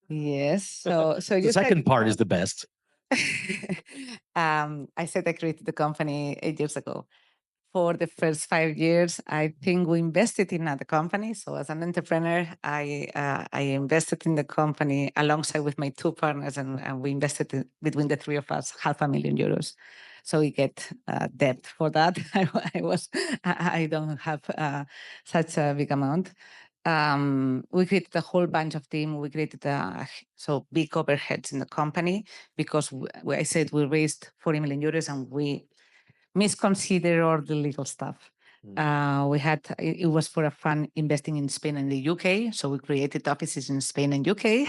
Yes. So
the second part is the best.
I said I created the company 8 years ago. For the first 5 years, I think we invested in the company. So as an entrepreneur, I invested in the company alongside with my 2 partners, and we invested between the 3 of us €500,000. So we get debt for that. I don't have such a big amount. we created a whole bunch of team. We created so big overheads in the company because I said we raised 40 million euros and we misconsider all the legal stuff. We had, it was for a fund investing in Spain and the UK. So we created offices in Spain and UK.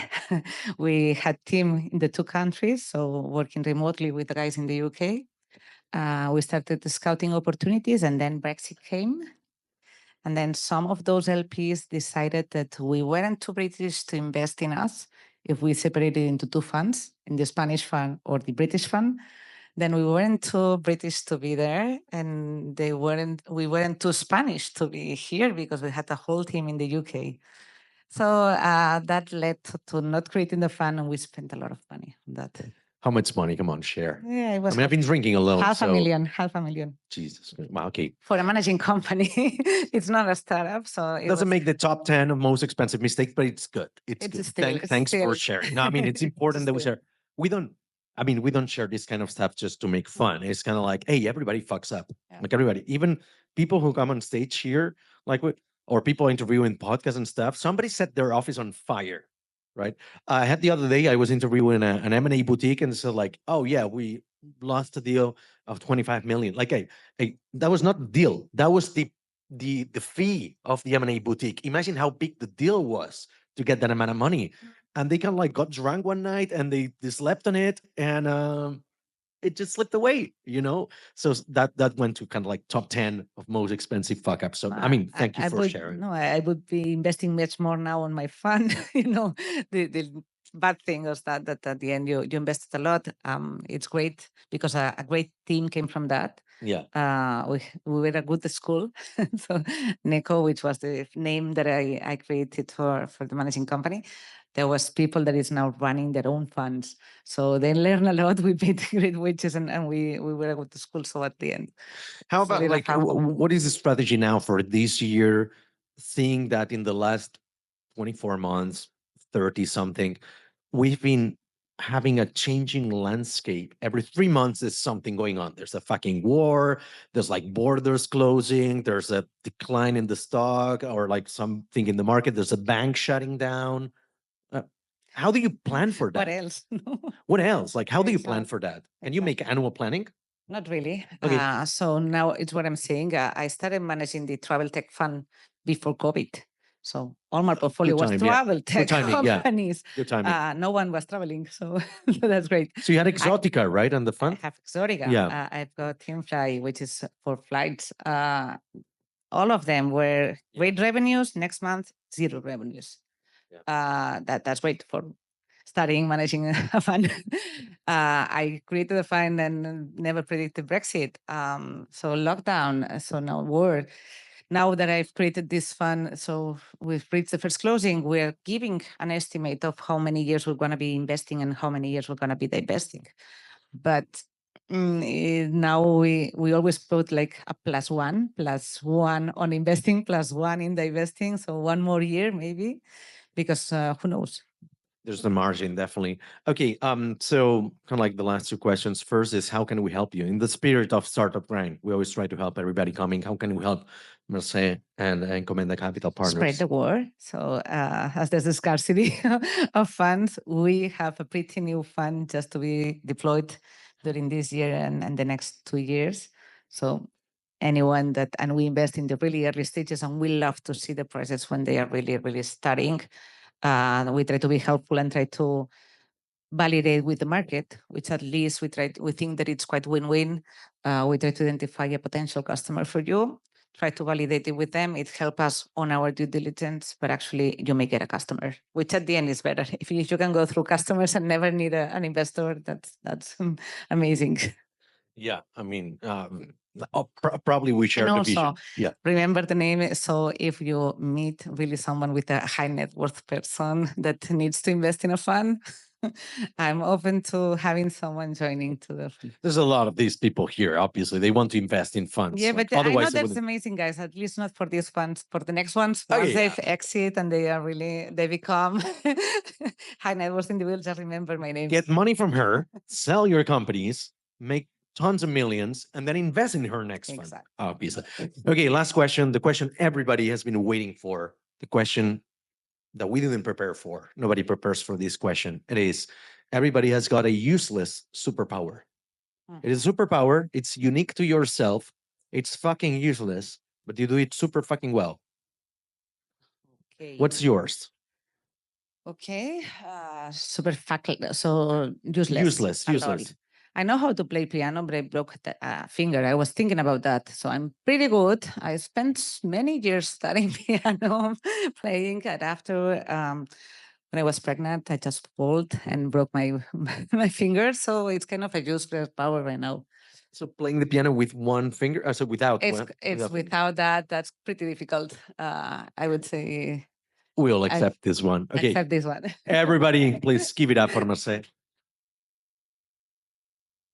We had team in the two countries. So working remotely with the guys in the UK. We started the scouting opportunities and then Brexit came. And then some of those LPs decided that we weren't too British to invest in us if we separated into two funds, in the Spanish fund or the British fund. Then we weren't too British to be there, and we weren't too Spanish to be here because we had a whole team in the UK. So that led to not creating the fund, and we spent a lot of money on that.
How much money? Come on, share.
Yeah, it was.
I mean, I've been drinking alone.
Half a million.
Jesus. Wow, okay.
For a managing company, it's not a startup, so
it doesn't make the top 10 of most expensive mistakes, but it's good. It's good.
Still,
Thanks for sharing. No, I mean, it's important that we share. We don't share this kind of stuff just to make fun. It's kind of like, hey, everybody fucks up. Yeah. Like everybody, even people who come on stage here, or people interviewing podcasts and stuff, somebody set their office on fire. Right. I had the other day, I was interviewing an M&A boutique and said like, oh yeah, we lost a deal of 25 million. Like, that was not the deal. That was the fee of the M&A boutique. Imagine how big the deal was to get that amount of money. And they kind of like got drunk one night and they slept on it and it just slipped away, So that went to kind of like top 10 of most expensive fuck ups. So I mean, thank you for sharing.
No, I would be investing much more now on my fund. The bad thing was that at the end you invested a lot. It's great because a great team came from that.
Yeah.
We were a good school. So NECO, which was the name that I created for the managing company. There was people that is now running their own funds. So they learn a lot. We paid great wages and we were a good school. So at the end.
How about what is the strategy now for this year? Seeing that in the last 24 months, 30 something, we've been having a changing landscape. Every 3 months there's something going on. There's a fucking war. There's like borders closing. There's a decline in the stock or like something in the market. There's a bank shutting down. How do you plan for that?
What else?
What else? Like, how do you plan for that? Can you make annual planning?
Not really.
Okay.
So now it's what I'm saying. I started managing the travel tech fund before COVID. So all my portfolio was travel tech companies.
Good timing.
No one was traveling. So that's great.
So you had Exotica, right, on the fund?
I have Exotica.
Yeah.
I've got TeamFly, which is for flights. All of them were great revenues. Next month, zero revenues. Yeah. That's great for starting managing a fund. I created a fund and never predicted Brexit. So lockdown, so now war. Now that I've created this fund, so we've reached the first closing, we're giving an estimate of how many years we're going to be investing and how many years we're going to be divesting. But now we always put like a +1 on investing, +1 in divesting. So one more year maybe, because who knows?
There's the margin, definitely. Okay, so kind of like the last two questions. First is, how can we help you? In the spirit of Startup Grind, we always try to help everybody coming. How can we help Mercè and Encomenda Capital Partners?
Spread the word. So as there's a scarcity of funds, we have a pretty new fund just to be deployed during this year and the next 2 years. So anyone and we invest in the really early stages, and we love to see the prices when they are really, really starting. We try to be helpful and try to validate with the market, which at least we think that it's quite win-win. We try to identify a potential customer for you, try to validate it with them. It helps us on our due diligence, but actually you may get a customer, which at the end is better. If you can go through customers and never need an investor, that's amazing.
Yeah, I mean, probably we share the vision. Yeah.
Remember the name. So if you meet really someone with a high net worth person that needs to invest in a fund, I'm open to having someone joining to the fund.
There's a lot of these people here. Obviously, they want to invest in funds.
Yeah, but otherwise I know that's amazing, guys. At least not for these funds. For the next ones, once they've exit and they become high net worth individuals, just remember my name.
Get money from her, sell your companies, make tons of millions, and then invest in her next fund. Obviously. Okay, last question. The question everybody has been waiting for. a question that we didn't prepare for. Nobody prepares for this question. It is, everybody has got a useless superpower. It is a superpower. It's unique to yourself. It's fucking useless, but you do it super fucking well.
Okay.
What's yours?
Okay. Super so useless.
Useless,
at all.
useless.
I know how to play piano, but I broke the finger. I was thinking about that. So I'm pretty good. I spent many years studying piano, playing. And after, when I was pregnant, I just pulled and broke my my finger. So it's kind of a useless power right now.
So playing the piano with one finger, so without
It's
one,
without that. That's pretty difficult. I would say.
We'll accept this one. Okay.
Accept this one.
Everybody, please give it up for Mercè.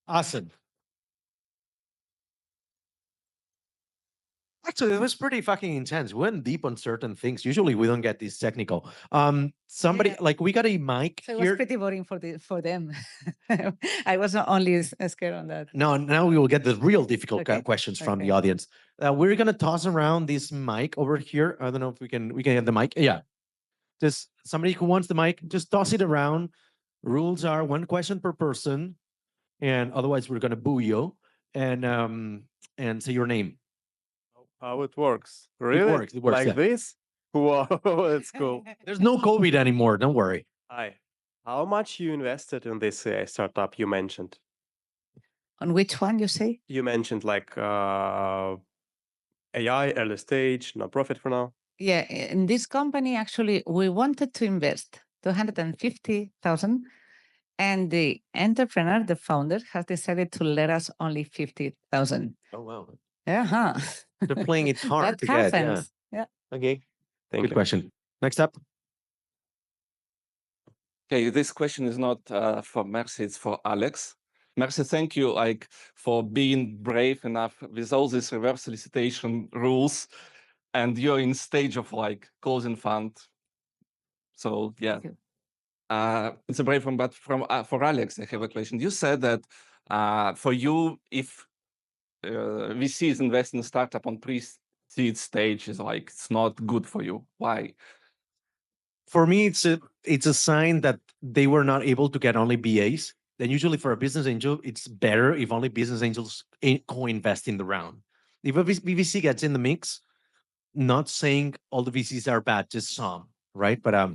Awesome. Actually, it was pretty fucking intense. We went deep on certain things. Usually we don't get this technical. Somebody
Yeah.
like we got a mic
So it
here.
was pretty boring for them. I was not only scared on that.
No, now we will get the real difficult questions from the audience. We're gonna toss around this mic over here. I don't know if we can get the mic. Yeah. Just somebody who wants the mic, just toss it around. Rules are one question per person, and otherwise we're gonna boo you and say your name.
How it works? Really?
It works.
Like
Yeah.
this? Wow, it's cool.
There's no COVID anymore. Don't worry.
Hi. How much you invested in this startup you mentioned?
On which one you say?
You mentioned like AI, early stage, no profit for now.
Yeah, in this company, actually, we wanted to invest 250,000, and the entrepreneur, the founder, has decided to let us only 50,000.
Oh wow.
Yeah, huh?
They're playing it hard
That
to get. Yeah.
happens. Yeah.
Okay.
Thank
Good
you.
question. Next up.
Okay, this question is not for Mercè, it's for Alex. Mercè, thank you for being brave enough with all these reverse solicitation rules, and you're in stage of closing fund. So yeah, it's a brave one. But for Alex, I have a question. You said that for you, if VCs invest in a startup on pre-seed stage, is it's not good for you. Why?
For me, it's a sign that they were not able to get only BAs. Then usually for a business angel, it's better if only business angels co-invest in the round. If a VC gets in the mix, not saying all the VCs are bad, just some, right? But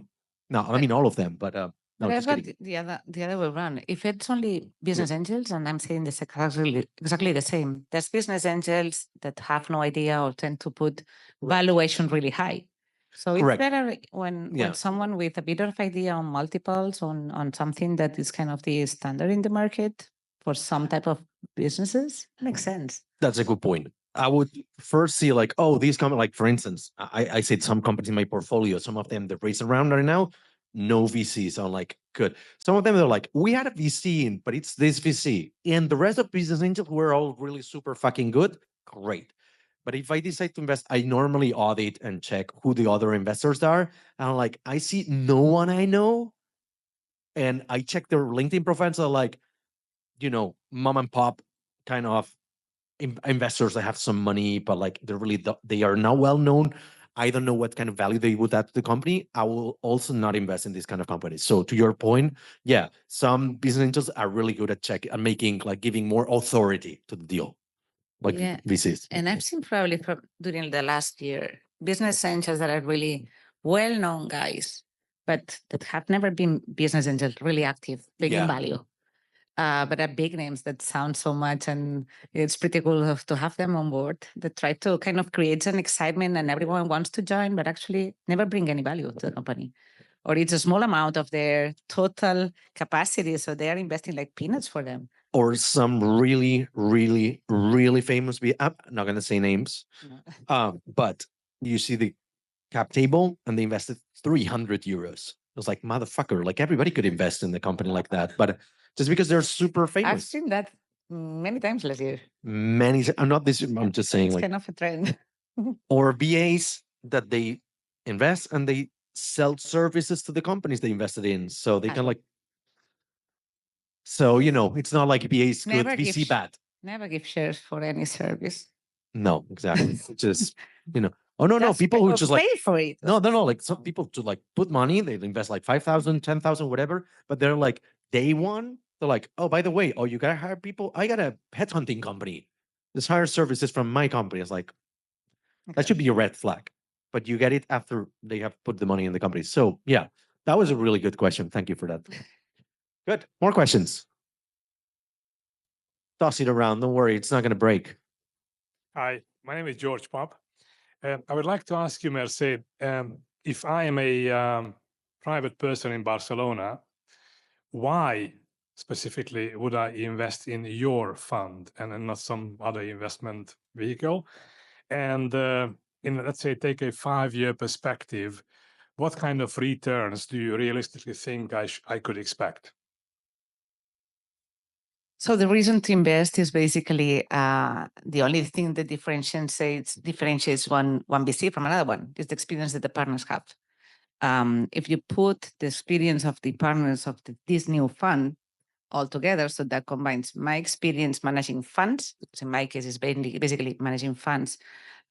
no, I mean all of them. But no,
But
just
I've
kidding.
got the other way around. If it's only business angels, and I'm saying this exactly the same, there's business angels that have no idea or tend to put valuation really high. So it's
Correct.
better when someone with a bit of idea on multiples on something that is kind of the standard in the market for some type of businesses makes sense.
That's a good point. I would first see these companies, like for instance, I said some companies in my portfolio, some of them that raise around right now, no VCs. So I'm like, good. Some of them they're like, we had a VC in, but it's this VC. And the rest of business angels were all really super fucking good. Great. But if I decide to invest, I normally audit and check who the other investors are. And I'm like, I see no one I know. And I check their LinkedIn profiles. So like, mom and pop kind of investors that have some money, but they are not well known. I don't know what kind of value they would add to the company. I will also not invest in this kind of companies. So to your point, yeah, some business angels are really good at making giving more authority to the deal, VCs.
And I've seen probably during the last year business angels that are really well-known guys, but that have never been business angels really active, big in value. But are big names that sound so much, and it's pretty cool to have them on board that try to kind of create an excitement and everyone wants to join, but actually never bring any value to the company. Or it's a small amount of their total capacity, so they are investing like peanuts for them.
Or some really, really, really famous. I'm not going to say names, but you see the cap table and they invested 300 euros. It was like, motherfucker, everybody could invest in the company like that. But just because they're super famous.
I've seen that many times last year.
I'm not this, I'm just saying
it's kind of a trend.
Or BAs that they invest and they sell services to the companies they invested in. So they can so, it's not like BAs good, VC bad.
Never give shares for any service.
No, exactly. Just, Oh, no,
Just
people who just like,
pay for it.
no, like some people to like put money, they invest like 5,000, 10,000, whatever, but they're like day one, they're like, oh, by the way, oh, you gotta hire people. I got a headhunting company. Let's hire services from my company. It's like, that should be a red flag, but you get it after they have put the money in the company. So yeah, that was a really good question. Thank you for that. Good. More questions. Toss it around. Don't worry, it's not going to break.
Hi, my name is George Pop. I would like to ask you, Mercè, if I am a private person in Barcelona, why specifically would I invest in your fund and not some other investment vehicle? And let's say, take a 5-year perspective, what kind of returns do you realistically think I could expect?
So the reason to invest is basically the only thing that differentiates one VC from another one is the experience that the partners have. If you put the experience of the partners of this new fund all together, so that combines my experience managing funds, which in my case is basically managing funds,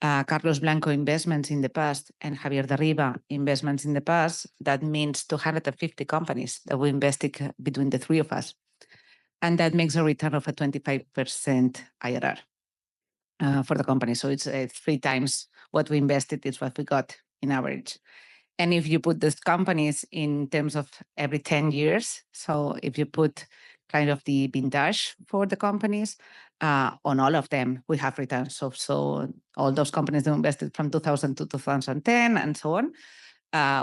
Carlos Blanco investments in the past, and Javier Derriba investments in the past, that means 250 companies that we invested between the three of us. And that makes a return of a 25% IRR for the company. So it's 3 times what we invested is what we got in average. And if you put these companies in terms of every 10 years, so if you put kind of the vintage for the companies, on all of them, we have returns. So all those companies that invested from 2000 to 2010 and so on,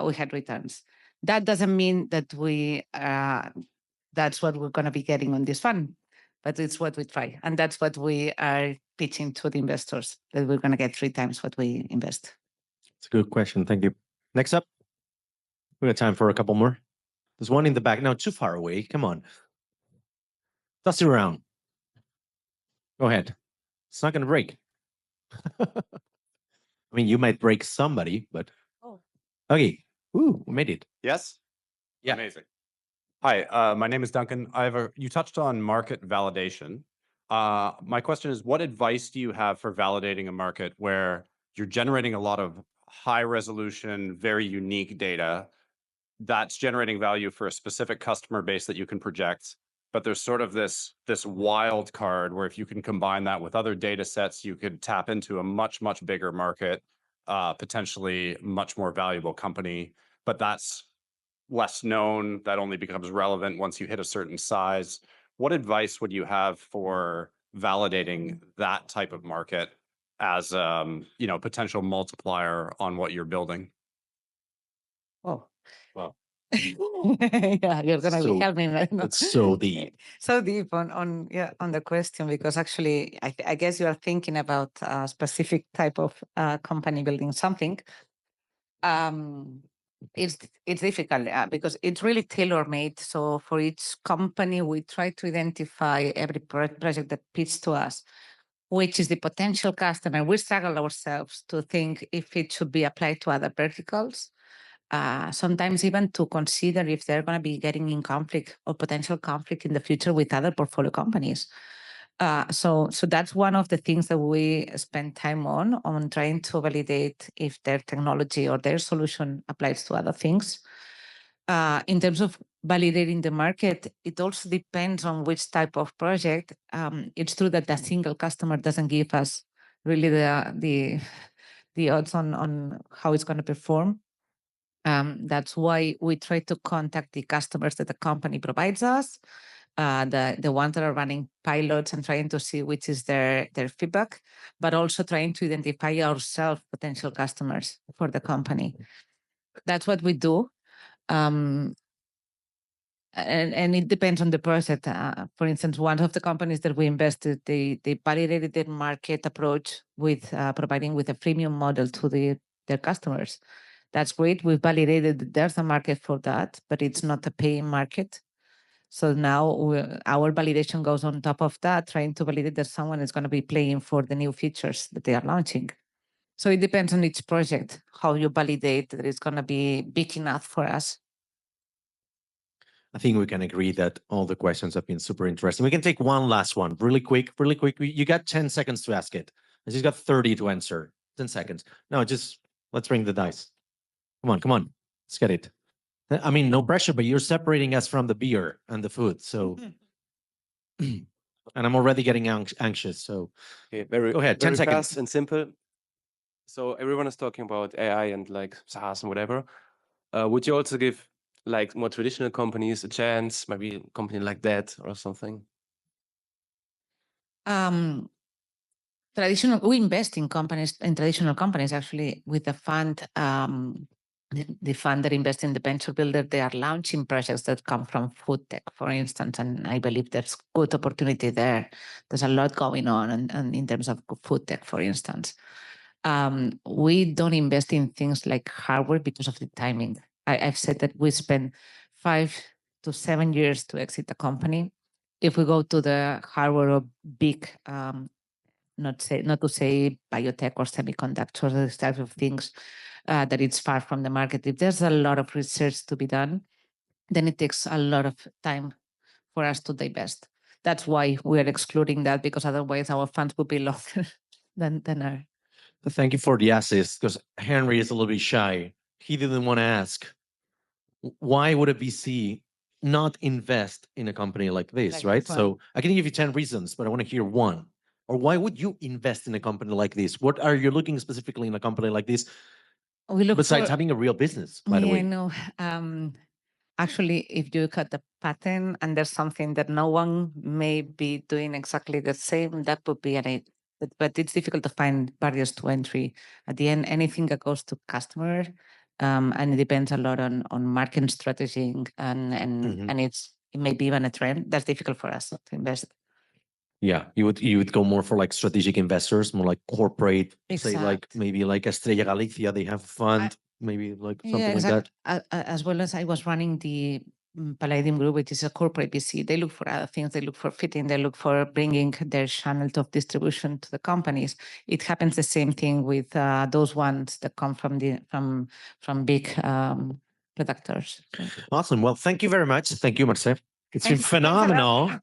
we had returns. That doesn't mean that that's what we're going to be getting on this fund, but it's what we try. And that's what we are pitching to the investors, that we're going to get 3 times what we invest.
It's a good question. Thank you. Next up, we got time for a couple more. There's one in the back. Now, too far away. Come on. Toss it around. Go ahead. It's not going to break. I mean, you might break somebody, but... Oh. Okay. Ooh, we made it.
Yes?
Yeah.
Amazing. Hi, my name is Duncan. You touched on market validation. My question is, what advice do you have for validating a market where you're generating a lot of high resolution, very unique data that's generating value for a specific customer base that you can project, but there's sort of this wild card where if you can combine that with other data sets, you could tap into a much, much bigger market, potentially much more valuable company, but that's less known, that only becomes relevant once you hit a certain size. What advice would you have for validating that type of market as potential multiplier on what you're building?
Oh,
well,
yeah, you're gonna be helping right now.
That's so deep.
So deep on the question, because actually I guess you are thinking about a specific type of company building something. It's difficult because it's really tailor-made. So for each company, we try to identify every project that pitches to us, which is the potential customer. We struggle ourselves to think if it should be applied to other verticals. Sometimes even to consider if they're going to be getting in conflict or potential conflict in the future with other portfolio companies. So that's one of the things that we spend time on trying to validate if their technology or their solution applies to other things. In terms of validating the market, it also depends on which type of project. It's true that a single customer doesn't give us really the odds on how it's going to perform. That's why we try to contact the customers that the company provides us, the ones that are running pilots and trying to see which is their feedback, but also trying to identify ourselves potential customers for the company. That's what we do. And it depends on the project. For instance, one of the companies that we invested, they validated their market approach with providing with a freemium model to their customers. That's great. We've validated that there's a market for that, but it's not a paying market. So now our validation goes on top of that, trying to validate that someone is going to be paying for the new features that they are launching. So it depends on each project, how you validate that it's going to be big enough for us.
I think we can agree that all the questions have been super interesting. We can take one last one really quick. You got 10 seconds to ask it. I just got 30 to answer. 10 seconds. No, just let's bring the dice. Come on. Let's get it. I mean, no pressure, but you're separating us from the beer and the food. So, and I'm already getting anxious. So,
Okay, very
go ahead. 10
very
seconds.
fast and simple. So everyone is talking about AI and like SaaS and whatever. Would you also give like more traditional companies a chance, maybe a company like that or something?
We invest in companies, in traditional companies, actually, with the fund. The fund that invests in the venture builder, they are launching projects that come from food tech, for instance, and I believe there's good opportunity there. There's a lot going on and in terms of food tech, for instance. We don't invest in things like hardware because of the timing. I've said that we spend 5 to 7 years to exit the company. If we go to the hardware of big, not to say biotech or semiconductors, those types of things, that it's far from the market. If there's a lot of research to be done, then it takes a lot of time for us to divest. That's why we're excluding that, because otherwise our funds would be lower than our.
Thank you for the assist, because Henry is a little bit shy. He didn't want to ask, why would a VC not invest in a company like this,
Like
right?
this one.
So I can give you 10 reasons, but I want to hear one. Or why would you invest in a company like this? What are you looking specifically in a company like this,
We look
besides
for,
having a real business, by the way?
No. Actually, if you look at the pattern and there's something that no one may be doing exactly the same, that would be but it's difficult to find barriers to entry. At the end, anything that goes to customer, and it depends a lot on marketing strategy and it may be even a trend. That's difficult for us to invest.
Yeah, you would go more for like strategic investors, more like corporate, say like
Exact.
maybe like Estrella Galicia, they have a fund, maybe like something like that.
As well as I was running the Palladium Group, which is a corporate VC. They look for other things. They look for fitting. They look for bringing their channel of distribution to the companies. It happens the same thing with those ones that come from big producers.
Awesome. Well, thank you very much. Thank you, Mercè. It's been
Thanks a lot.
phenomenal.